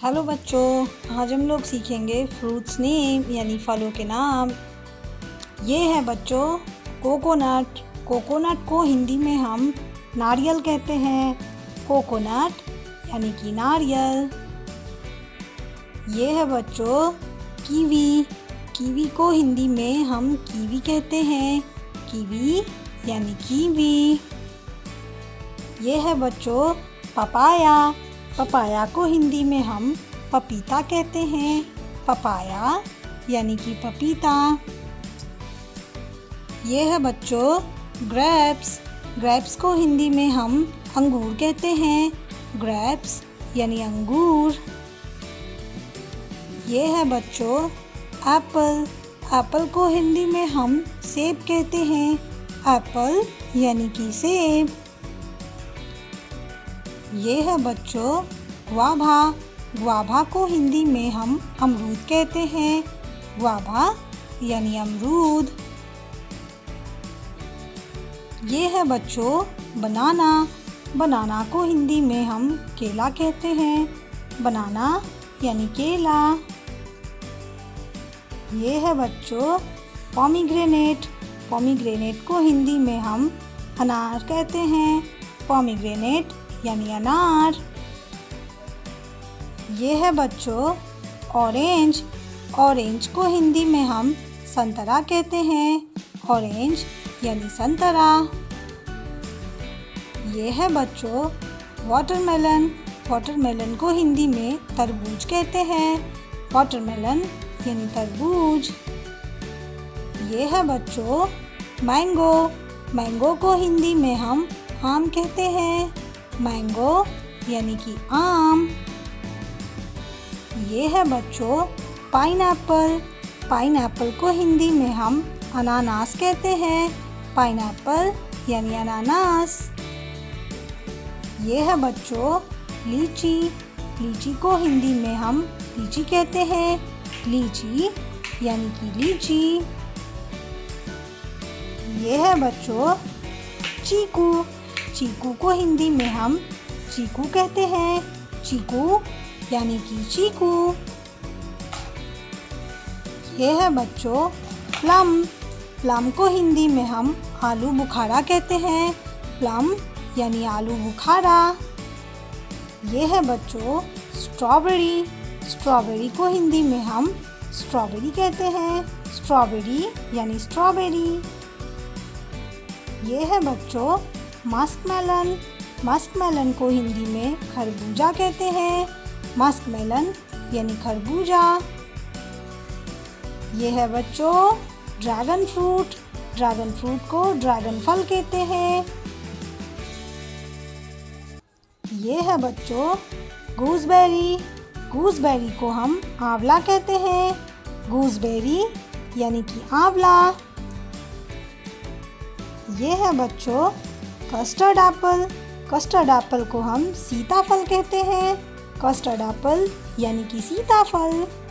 Hello बच्चों, आज हम लोग सीखेंगे फ्रूट्स नेम यानी फलों के नाम। ये है बच्चों कोकोनट। कोकोनट को हिंदी में हम नारियल कहते हैं। कोकोनट यानी कि नारियल। ये है बच्चों कीवी। कीवी को हिंदी में हम कीवी कहते हैं। कीवी यानी कीवी। ये है बच्चों पपाया। पपाया को हिंदी में हम पपीता कहते हैं। पपाया यानी कि पपीता। ये है बच्चों ग्रेप्स। ग्रेप्स को हिंदी में हम अंगूर कहते हैं। ग्रेप्स यानी अंगूर। ये है बच्चों एप्पल। एप्पल को हिंदी में हम सेब कहते हैं। एप्पल यानी कि सेब। ये है बच्चों ग्वाभा। ग्वाभा को हिंदी में हम अमरूद कहते हैं। ग्वाभा यानी अमरूद। ये है बच्चों बनाना। बनाना को हिंदी में हम केला कहते हैं। बनाना यानी केला। ये है बच्चों पोमीग्रेनेट। पोमीग्रेनेट को हिंदी में हम अनार कहते हैं। पोमीग्रेनेट यानी अनार। ये है बच्चों ऑरेंज। ऑरेंज को हिंदी में हम संतरा कहते हैं। ऑरेंज यानी संतरा। ये है बच्चों वाटरमेलन। वाटरमेलन को हिंदी में तरबूज कहते हैं। वाटरमेलन यानी तरबूज। ये है बच्चों मैंगो। मैंगो को हिंदी में हम आम कहते हैं। मैंगो यानी कि आम। ये है बच्चों पाइनएप्पल। पाइनएप्पल को हिंदी में हम अनानास कहते हैं। पाइनएप्पल यानी अनानास। ये है बच्चों लीची। लीची को हिंदी में हम लीची कहते हैं। लीची यानी कि लीची। ये है बच्चों चीकू। चीकू को हिंदी में हम चीकू कहते हैं। चीकू यानी कि चीकू। ये है बच्चों प्लम। प्लम को हिंदी में हम आलू बुखारा कहते हैं। प्लम यानी आलू बुखारा। ये है बच्चों स्ट्रॉबेरी। स्ट्रॉबेरी को हिंदी में हम स्ट्रॉबेरी कहते हैं। स्ट्रॉबेरी यानी स्ट्रॉबेरी। ये है बच्चों मस्कमेलन। मस्कमेलन को हिंदी में खरबूजा कहते हैं। मस्कमेलन यानी खरबूजा। ये है बच्चों ड्रैगन फ्रूट। ड्रैगन फ्रूट को ड्रैगन फल कहते हैं। ये है बच्चों गूसबेरी। गूसबेरी को हम आंवला कहते हैं। गूसबेरी यानी कि आंवला। ये है बच्चों कस्टर्ड एप्पल। कस्टर्ड एप्पल को हम सीताफल कहते हैं। कस्टर्ड एप्पल यानी कि सीताफल।